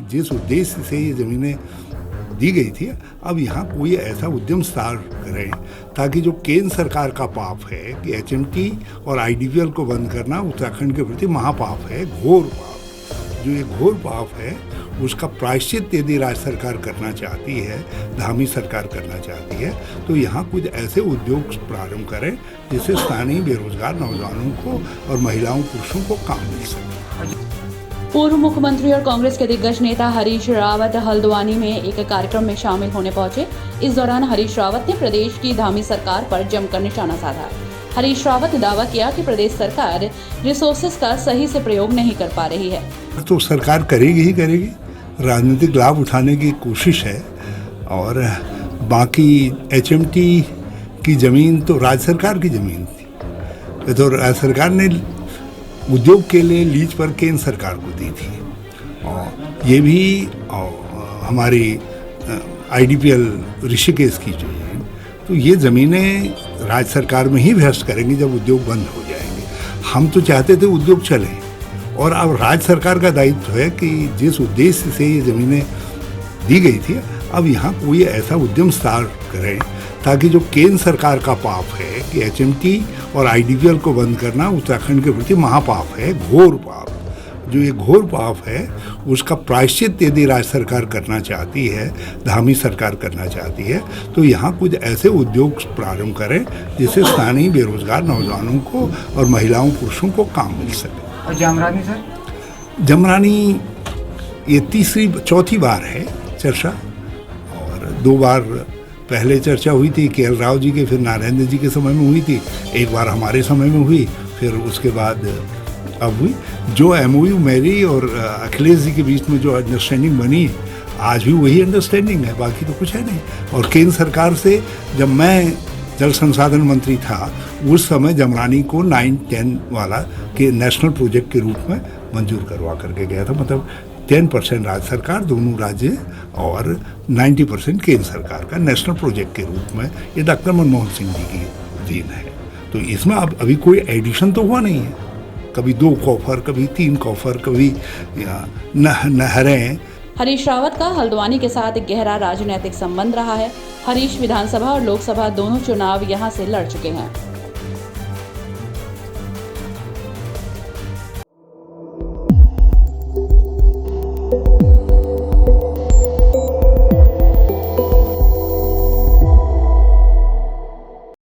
जिस उद्देश्य से ये ज़मीनें दी गई थी, अब यहाँ कोई ऐसा उद्यम स्टार्ट करें ताकि जो केंद्र सरकार का पाप है कि एचएमटी और आईडीपीएल को बंद करना उत्तराखंड के प्रति महापाप है, घोर पाप। जो ये घोर पाप है उसका प्रायश्चित यदि राज्य सरकार करना चाहती है, धामी सरकार करना चाहती है, तो यहाँ कुछ ऐसे उद्योग प्रारंभ करें जिससे स्थानीय बेरोजगार नौजवानों को और महिलाओं पुरुषों को काम मिल सके। पूर्व मुख्यमंत्री और कांग्रेस के दिग्गज नेता हरीश रावत हल्द्वानी में एक कार्यक्रम में शामिल होने पहुंचे। इस दौरान हरीश रावत ने प्रदेश की धामी सरकार पर जमकर निशाना साधा। हरीश रावत ने दावा किया कि प्रदेश सरकार रिसोर्सेज का सही से प्रयोग नहीं कर पा रही है। तो सरकार करेगी ही करेगी, राजनीतिक लाभ उठाने की कोशिश है। और बाकी एचएमटी की ज़मीन तो राज्य सरकार की ज़मीन थी, तो राज्य सरकार ने उद्योग के लिए लीज पर केंद्र सरकार को दी थी। और ये भी हमारी आईडीपीएल ऋषिकेश की जो है, तो ये ज़मीनें राज्य सरकार में ही भ्रष्ट करेंगी जब उद्योग बंद हो जाएंगे। हम तो चाहते थे उद्योग चले, और अब राज्य सरकार का दायित्व है कि जिस उद्देश्य से ये ज़मीनें दी गई थी, अब यहाँ कोई ऐसा उद्यम स्टार्ट करें ताकि जो केंद्र सरकार का पाप है कि एचएमटी और आईडीपीएल को बंद करना उत्तराखंड के प्रति महापाप है, घोर पाप। जो ये घोर पाप है उसका प्रायश्चित यदि राज्य सरकार करना चाहती है, धामी सरकार करना चाहती है, तो यहाँ कुछ ऐसे उद्योग प्रारंभ करें जिससे स्थानीय बेरोजगार नौजवानों को और महिलाओं पुरुषों को काम मिल सके। और जमरानी सर, जमरानी ये चौथी बार है चर्चा, और 2 बार पहले चर्चा हुई थी केएल राव जी के, फिर नारायण जी के समय में हुई थी, एक बार हमारे समय में हुई, फिर उसके बाद अब हुई। जो एमओयू मेरी और अखिलेश जी के बीच में जो अंडरस्टैंडिंग बनी, आज भी वही अंडरस्टैंडिंग है, बाकी तो कुछ है नहीं। और केंद्र सरकार से जब मैं जल संसाधन मंत्री था, उस समय जमरानी को 9-10 वाला के नेशनल प्रोजेक्ट के रूप में मंजूर करवा करके गया था। मतलब 10% राज्य सरकार, दोनों राज्य, और 90% केंद्र सरकार का नेशनल प्रोजेक्ट के रूप में। ये डॉक्टर मनमोहन सिंह जी की देन है। तो इसमें अब अभी कोई एडिशन तो हुआ नहीं है, कभी 2 कॉफर, कभी 3 कॉफर, कभी नहरें। हरीश रावत का हल्द्वानी के साथ एक गहरा राजनीतिक संबंध रहा है। हरीश विधानसभा और लोकसभा दोनों चुनाव यहां से लड़ चुके हैं।